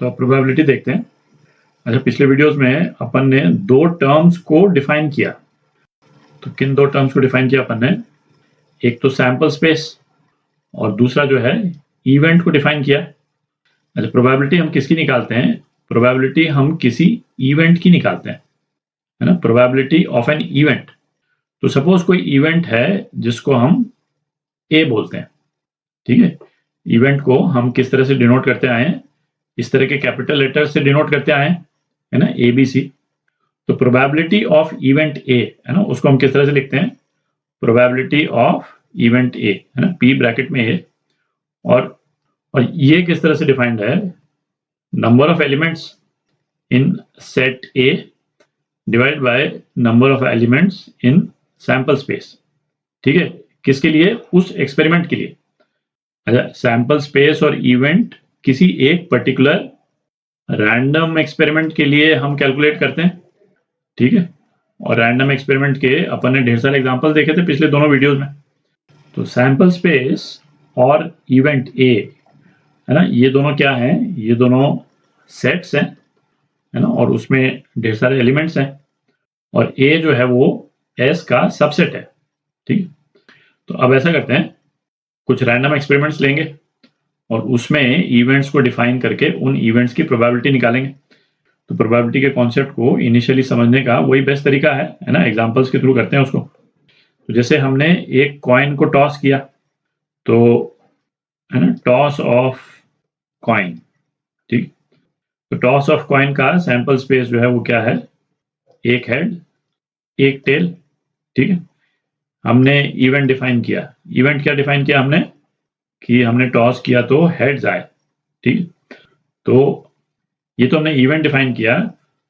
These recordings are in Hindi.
तो अब प्रोबेबिलिटी देखते हैं। अच्छा, पिछले वीडियोस में अपन ने दो टर्म्स को डिफाइन किया। तो किन दो टर्म्स को डिफाइन किया अपन ने? एक तो सैंपल स्पेस और दूसरा जो है इवेंट को डिफाइन किया। अच्छा, प्रोबेबिलिटी हम किसकी निकालते हैं? प्रोबेबिलिटी हम किसी इवेंट की निकालते हैं, है ना। Probability of an event. तो सपोज कोई इवेंट है जिसको हम ए बोलते हैं, ठीक है। इवेंट को हम किस तरह से डिनोट करते आए हैं? इस तरह के कैपिटल लेटर से डिनोट करते आए हैं, है ना, ए बी सी। तो प्रोबेबिलिटी ऑफ इवेंट ए, है ना, उसको हम किस तरह से लिखते हैं? प्रोबेबिलिटी ऑफ इवेंट ए, है ना, पी ब्रैकेट में ए। और ये किस तरह से डिफाइंड है? Number of elements in set A divide by number of elements in sample space, ठीक है। किसके लिए? उस एक्सपेरिमेंट के लिए। अच्छा, सैंपल स्पेस और इवेंट किसी एक पर्टिकुलर रैंडम एक्सपेरिमेंट के लिए हम कैलकुलेट करते हैं, ठीक है। और रैंडम एक्सपेरिमेंट के अपन ने ढेर सारे एग्जांपल देखे थे पिछले दोनों वीडियोस में। तो सैंपल स्पेस और इवेंट ए, है ना, ये दोनों क्या हैं? ये दोनों सेट्स हैं, है ना, और उसमें ढेर सारे एलिमेंट्स हैं। और ए जो है वो एस का सबसेट है, ठीक। तो अब ऐसा करते हैं, कुछ रैंडम एक्सपेरिमेंट्स लेंगे और उसमें इवेंट्स को डिफाइन करके उन इवेंट्स की प्रोबेबिलिटी निकालेंगे। तो प्रोबेबिलिटी के कॉन्सेप्ट को इनिशियली समझने का वही बेस्ट तरीका है ना, एग्जांपल्स के थ्रू करते हैं उसको। तो जैसे हमने एक कॉइन को टॉस किया, तो है ना, टॉस ऑफ कॉइन, ठीक। तो टॉस ऑफ कॉइन का सैंपल स्पेस जो है वो क्या है? एक हेड एक टेल, ठीक है। हमने इवेंट डिफाइन किया। इवेंट क्या डिफाइन किया हमने? कि हमने टॉस किया तो हेड्स आए, ठीक। तो ये तो हमने इवेंट डिफाइन किया।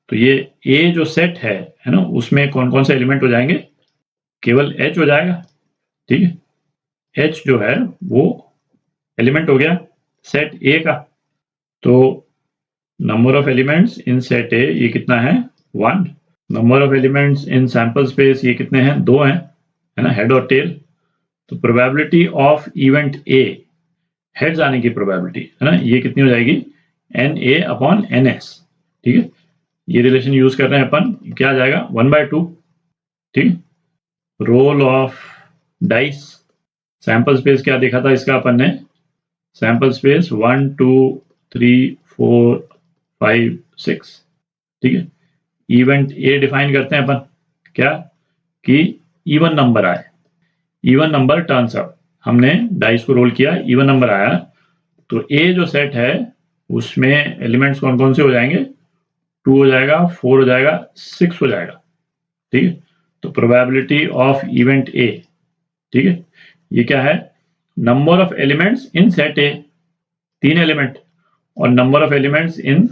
तो ये ए जो सेट है ना, उसमें कौन कौन से एलिमेंट हो जाएंगे? केवल एच हो जाएगा, ठीक है। एच जो है वो एलिमेंट हो गया सेट ए का। तो number of elements in set ए ये कितना है? 1। Number of elements in sample space ये कितने हैं? 2 हैं, है ना, हेड और टेल। तो probability of event A, heads आने की प्रोबेबिलिटी, है ना, ये कितनी हो जाएगी? N A upon n S, ठीक है। ये रिलेशन यूज कर रहे हैं अपन, क्या आ जाएगा? 1/2, ठीक। Roll of dice, sample space क्या देखा था इसका अपन ने? सैंपल स्पेस 1 2 3 4 5 6, ठीक है। इवेंट ए डिफाइन करते हैं अपन क्या? कि इवन नंबर आए, इवन नंबर टर्न्स अप। हमने डाइस को रोल किया, इवन नंबर आया, तो ए जो सेट है उसमें एलिमेंट्स कौन कौन से हो जाएंगे? 2 हो जाएगा, 4 हो जाएगा, 6 हो जाएगा, ठीक है। तो प्रोबेबिलिटी ऑफ इवेंट ए, ठीक है, ये क्या है? Number of elements in set A, 3 element, और number of elements in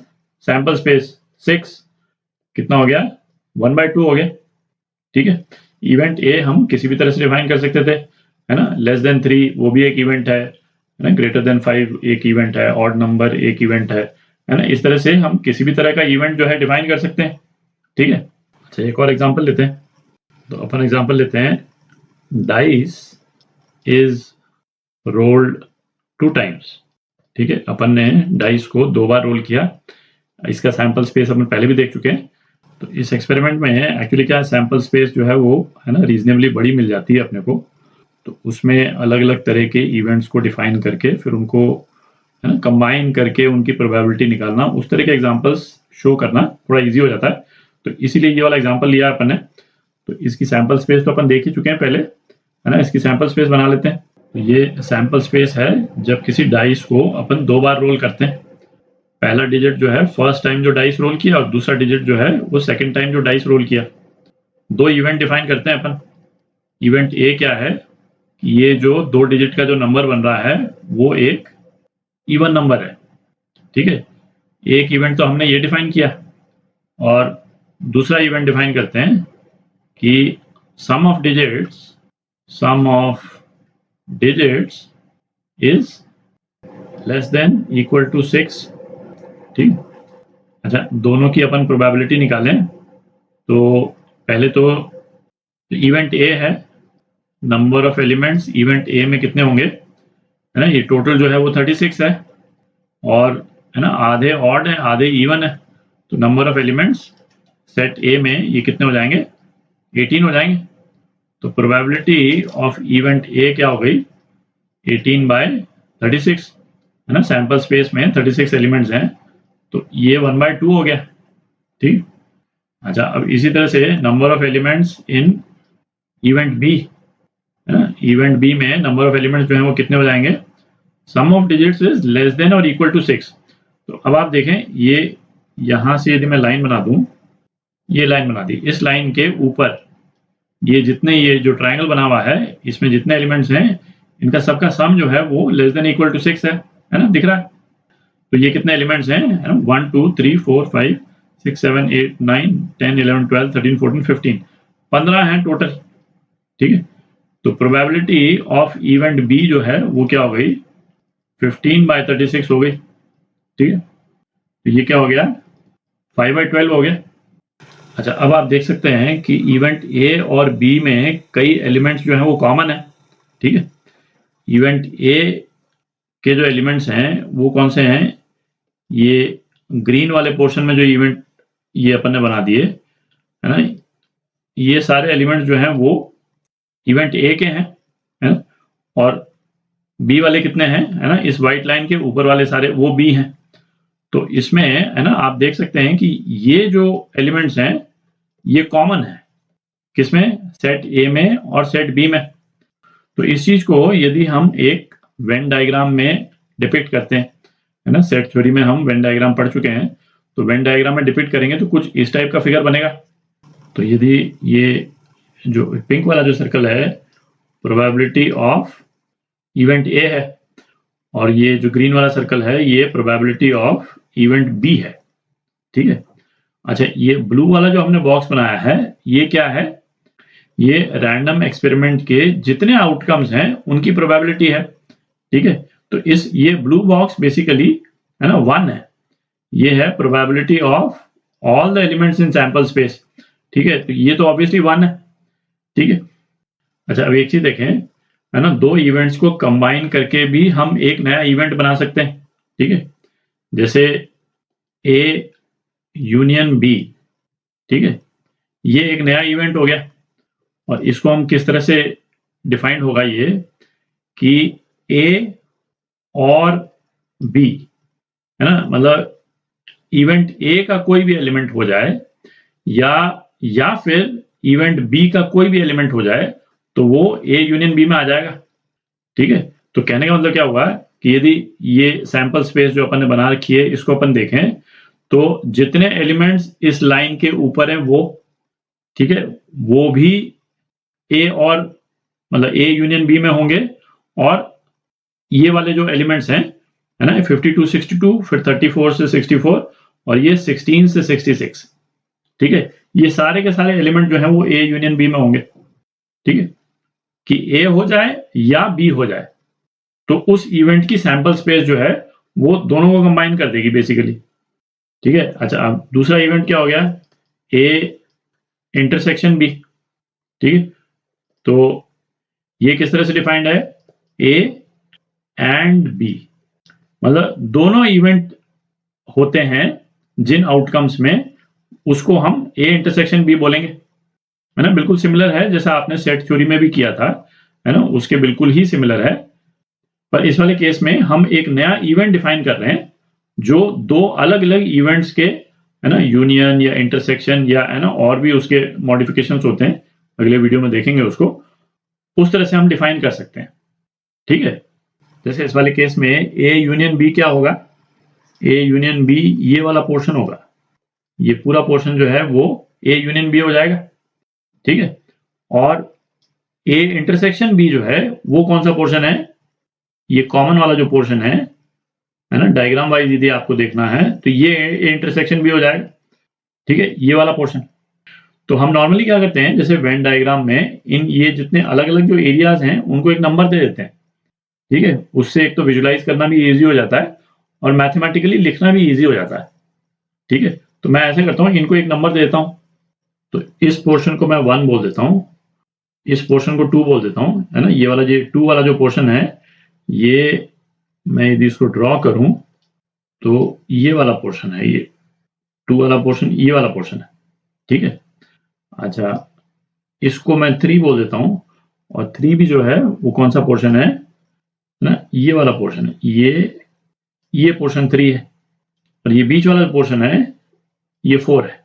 sample space 6, कितना हो गया? 1/2 हो गया, ठीक है। इवेंट ए हम किसी भी तरह से डिफाइन कर सकते थे, है ना। लेस देन 3 वो भी एक इवेंट है ना, ग्रेटर देन 5 एक इवेंट है, ऑड नंबर एक इवेंट है ना। इस तरह से हम किसी भी तरह का इवेंट जो है डिफाइन कर सकते हैं, ठीक है। अच्छा, एक और एग्जांपल लेते हैं। तो अपन एग्जांपल लेते हैं, डाइस इज रोल्ड 2 टाइम्स, ठीक है। अपन ने डाइस को 2 बार रोल किया। इसका सैंपल स्पेस अपन पहले भी देख चुके हैं। तो इस एक्सपेरिमेंट में एक्चुअली क्या है, सैंपल स्पेस जो है वो, है ना, रीजनेबली बड़ी मिल जाती है अपने को। तो उसमें अलग अलग तरह के इवेंट्स को डिफाइन करके फिर उनको, है ना, कंबाइन करके उनकी प्रोबेबिलिटी निकालना, उस तरह के एग्जांपल्स शो करना थोड़ा इजी हो जाता है। तो इसीलिए ये वाला एग्जांपल लिया अपन ने। तो इसकी सैंपल स्पेस तो अपन देख ही चुके हैं पहले, है ना। इसकी सैंपल स्पेस बना लेते हैं। तो ये सैंपल स्पेस है जब किसी डाइस को अपन 2 बार रोल करते हैं। पहला डिजिट जो है फर्स्ट टाइम जो डाइस रोल किया, और दूसरा डिजिट जो है वो सेकंड टाइम जो डाइस रोल किया। 2 इवेंट डिफाइन करते हैं अपन। इवेंट ए क्या है? ये जो 2 डिजिट का जो नंबर बन रहा है वो एक इवन नंबर है, ठीक है। एक इवेंट तो हमने ये डिफाइन किया, और दूसरा इवेंट डिफाइन करते हैं कि sum of digits is less than equal to 6, ठीक। अच्छा, दोनों की अपन प्रोबेबिलिटी निकालें। तो पहले तो इवेंट ए है, number of elements event A में कितने होंगे, है ना, ये टोटल जो है वो 36 है, और है ना, आधे ऑड है आधे इवन है, तो नंबर ऑफ एलिमेंट्स सेट ए में ये कितने हो जाएंगे, 18 हो जाएंगे। तो प्रोबेबिलिटी ऑफ इवेंट ए क्या हो गई, 18/36, है ना, सैंपल स्पेस में 36 एलिमेंट्स हैं, तो ये 1/2 हो गया। ठीक, अच्छा, अब इसी तरह से number of elements in event B, है ना, इवेंट बी में नंबर ऑफ एलिमेंट्स जो है वो कितने हो जाएंगे, sum of digits is less than और इक्वल टू 6। तो अब आप देखें, ये यहां से यदि मैं लाइन बना दूं, ये लाइन बना दी, इस लाइन के ऊपर ये जितने, ये जो ट्रायंगल बना हुआ है इसमें जितने एलिमेंट्स हैं इनका सबका सम जो है वो लेस देन इक्वल टू 6 है ना, दिख रहा है। तो ये कितने एलिमेंट्स हैं, 1 2 3 4 5 6 7 8 9 10 11 12 13 14 15, 15 हैं टोटल। ठीक है, तो प्रोबेबिलिटी ऑफ इवेंट बी जो है वो क्या हो गई, 15/36 हो गई। ठीक है, तो ये क्या हो गया, 5/12 हो गया। अच्छा, अब आप देख सकते हैं कि इवेंट ए और बी में कई एलिमेंट्स जो हैं वो कॉमन है। ठीक है, इवेंट ए के जो एलिमेंट्स हैं वो कौन से हैं, ये ग्रीन वाले पोर्शन में जो इवेंट ये अपन ने बना दिए, है ना, ये सारे एलिमेंट्स जो हैं वो इवेंट ए के हैं, है ना, और बी वाले कितने हैं, है ना, इस वाइट लाइन के ऊपर वाले सारे वो बी हैं। तो इसमें, है ना, आप देख सकते हैं कि ये जो एलिमेंट्स हैं ये कॉमन है, किसमें, सेट ए में और सेट बी में। तो इस चीज को यदि हम एक वेन डायग्राम में डिपिक्ट करते हैं, है ना, सेट थ्योरी में हम वेन डायग्राम पढ़ चुके हैं, तो वेन डायग्राम में डिपिक्ट करेंगे तो कुछ इस टाइप का फिगर बनेगा। तो यदि ये जो पिंक वाला जो सर्कल है प्रोबेबिलिटी ऑफ इवेंट ए है, और ये जो ग्रीन वाला सर्कल है ये प्रोबेबिलिटी ऑफ इवेंट बी है। ठीक है, अच्छा, ये ब्लू वाला जो हमने बॉक्स बनाया है ये क्या है, ये रैंडम एक्सपेरिमेंट के जितने आउटकम्स हैं उनकी प्रोबेबिलिटी है। ठीक है, तो इस ये ब्लू बॉक्स बेसिकली, है ना, 1 है, ये है probability of all the elements in sample space. ठीक है, तो ये तो ऑब्वियसली 1 है। ठीक है, अच्छा, अब एक चीज देखें, है ना, दो इवेंट्स को कंबाइन करके भी हम एक नया इवेंट बना सकते हैं। ठीक है, जैसे ए यूनियन बी, ठीक है, ये एक नया इवेंट हो गया, और इसको हम किस तरह से डिफाइंड होगा, ये कि ए और बी, है ना, मतलब इवेंट ए का कोई भी एलिमेंट हो जाए या फिर इवेंट बी का कोई भी एलिमेंट हो जाए तो वो ए यूनियन बी में आ जाएगा। ठीक है, तो कहने का मतलब क्या हुआ कि यदि ये सैंपल स्पेस जो अपन ने बना रखी है इसको अपन देखें तो जितने एलिमेंट्स इस लाइन के ऊपर हैं वो, ठीक है, वो भी ए और मतलब ए यूनियन बी में होंगे, और ये वाले जो एलिमेंट्स हैं, है ना, 52 62, फिर 34 से 64, और ये 16 से 66। ठीक है, ये सारे के सारे एलिमेंट जो हैं वो ए यूनियन बी में होंगे। ठीक है, कि ए हो जाए या बी हो जाए तो उस इवेंट की सैंपल स्पेस जो है वो दोनों को कंबाइन कर देगी बेसिकली। ठीक है, अच्छा, अब दूसरा इवेंट क्या हो गया, ए इंटरसेक्शन बी। ठीक है, तो ये किस तरह से डिफाइंड है, ए एंड बी, मतलब दोनों इवेंट होते हैं जिन आउटकम्स में उसको हम ए इंटरसेक्शन बी बोलेंगे, है ना, बिल्कुल सिमिलर है जैसा आपने सेट थ्योरी में भी किया था, है ना, उसके बिल्कुल ही सिमिलर है। पर इस वाले केस में हम एक नया इवेंट डिफाइन कर रहे हैं जो दो अलग अलग इवेंट्स के, है ना, यूनियन या इंटरसेक्शन या, है ना, और भी उसके मॉडिफिकेशंस होते हैं, अगले वीडियो में देखेंगे उसको, उस तरह से हम डिफाइन कर सकते हैं। ठीक है, जैसे इस वाले केस में ए यूनियन बी क्या होगा, ए यूनियन बी ये वाला पोर्शन होगा, ये पूरा पोर्शन जो है वो ए यूनियन बी हो जाएगा। ठीक है, और ए इंटरसेक्शन बी जो है वो कौन सा पोर्शन है, ये कॉमन वाला जो पोर्शन है ना, डायग्राम वाइज यदि आपको देखना है तो ये ए इंटरसेक्शन भी हो जाएगा। ठीक है, ये वाला पोर्शन। तो हम नॉर्मली क्या करते हैं, जैसे वेन डायग्राम में इन ये जितने अलग अलग जो एरियाज हैं उनको एक नंबर दे देते हैं। ठीक है, उससे एक तो विजुलाइज करना भी इजी हो जाता है और मैथमेटिकली लिखना भी इजी हो जाता है। ठीक है, तो मैं ऐसे करता हूँ, इनको एक नंबर दे देता हूँ, तो इस पोर्शन को मैं 1 बोल देता हूँ, इस पोर्शन को 2 बोल देता हूँ, है ना, ये वाला जो 2 वाला जो पोर्शन है, ये मैं यदि इसको ड्रॉ करूं तो ये वाला पोर्शन है, ये 2 वाला पोर्शन, ये वाला पोर्शन है, ठीक है। अच्छा, इसको मैं 3 बोल देता हूँ, और 3 भी जो है वो कौन सा पोर्शन है ना, ये वाला पोर्शन है, ये पोर्शन 3 है, और ये बीच वाला पोर्शन है ये 4 है,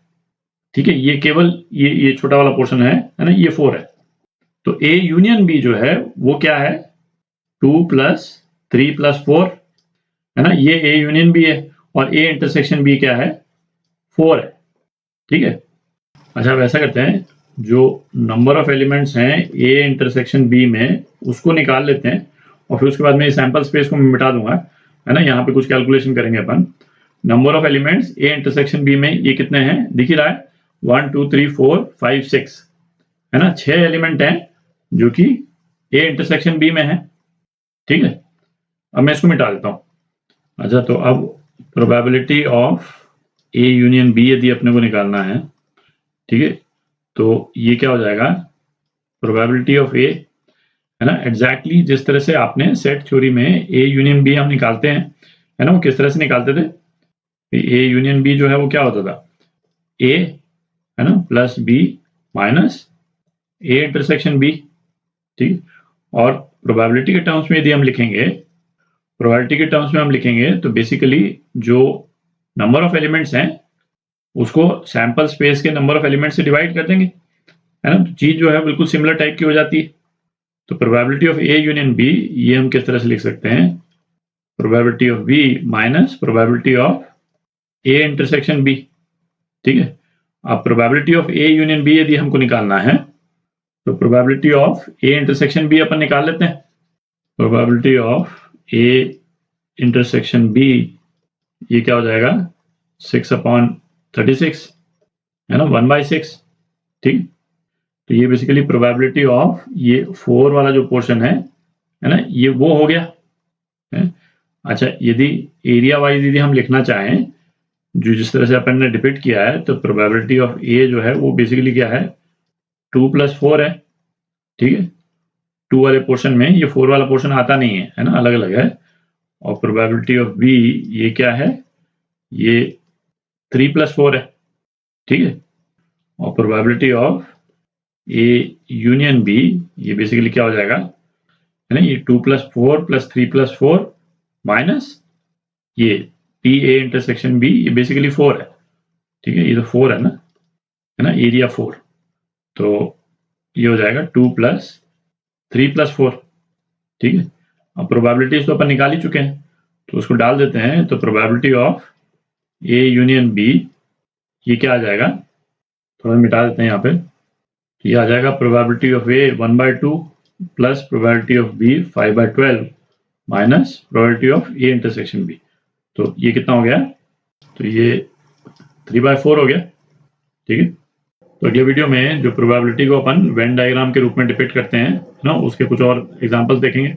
ठीक है। ये केवल ये छोटा वाला पोर्शन है ना, ये 4 है। तो ए यूनियन बी जो है वो क्या है, 2 + 3 + 4 है ना, ये ए यूनियन बी है, और ए इंटरसेक्शन बी क्या है, 4 है, ठीक है। अच्छा, अब ऐसा करते हैं, जो नंबर ऑफ एलिमेंट्स हैं ए इंटरसेक्शन बी में उसको निकाल लेते हैं, और फिर उसके बाद में सैंपल स्पेस को मैं मिटा दूंगा, है ना। यहाँ पे कुछ कैलकुलेशन करेंगे अपन। Number of elements A intersection B में ये कितने हैं, दिख ही रहा है, 1 2 3 4 5 6 है ना, 6 एलिमेंट हैं जो कि ए इंटरसेक्शन बी में है, ठीक है। अब मैं इसको मिटा देता हूँ। अच्छा, तो अब probability of A union B यदि अपने को निकालना है, ठीक है, तो ये क्या हो जाएगा, प्रोबेबिलिटी ऑफ ए, है ना, एग्जैक्टली जिस तरह से आपने सेट थ्योरी में ए यूनियन बी हम निकालते हैं, है ना, वो किस तरह से निकालते थे, ए यूनियन बी जो है वो क्या होता था, ए है ना plus B minus A intersection B, ठीक। और प्रोबेबिलिटी के टर्म्स में यदि हम लिखेंगे, प्रोबेबिलिटी के टर्म्स में हम लिखेंगे तो बेसिकली जो नंबर ऑफ एलिमेंट्स हैं उसको सैंपल स्पेस के नंबर ऑफ एलिमेंट्स से डिवाइड कर देंगे, है ना, तो चीज जो है बिल्कुल सिमिलर टाइप की हो जाती है। तो probability of A union B, ये हम किस तरह से लिख सकते हैं, probability of B minus probability of A intersection B, ठीक है। अब probability of A union B यदि हमको निकालना है, तो probability of A intersection B अपन निकाल लेते हैं। Probability of A intersection B, ये क्या हो जाएगा, 6/36 है ना, 1/6, ठीक। तो ये बेसिकली प्रोबेबिलिटी ऑफ ये 4 वाला जो पोर्शन है ना, ये वो हो गया है। अच्छा, यदि एरिया वाइज यदि हम लिखना चाहें, जो जिस तरह से अपन ने डिपिक्ट किया है, तो प्रोबेबिलिटी ऑफ ए जो है वो बेसिकली क्या है, 2 + 4 है, ठीक है। 2 वाले पोर्शन में ये 4 वाला पोर्शन आता नहीं है ना, अलग अलग है। और प्रोबेबिलिटी ऑफ बी ये क्या है, ये 3 + 4 है, ठीक है। और probability of A union B, ये बेसिकली क्या हो जाएगा, है ना, ये 2 + 4 + 3 + 4 माइनस ये पी ए इंटरसेक्शन बी, ये बेसिकली 4 है, ठीक है। ये तो 4 है ना, एरिया 4, तो ये हो जाएगा 2 + 3 + 4, ठीक है। अब प्रोबेबिलिटीज तो अपन निकाल ही चुके हैं, तो उसको डाल देते हैं। तो probability of A union B, ये क्या आ जाएगा, थोड़ा मिटा देते हैं यहाँ पे, ये आ जाएगा probability of A 1/2 plus probability of B 5/12 minus probability of A intersection B. तो ये कितना हो गया, तो ये 3/4 हो गया, ठीक है। तो अगले वीडियो में जो प्रोबेबिलिटी को अपन वेन डायग्राम के रूप में डिपिक्ट करते हैं ना, उसके कुछ और एग्जांपल्स देखेंगे।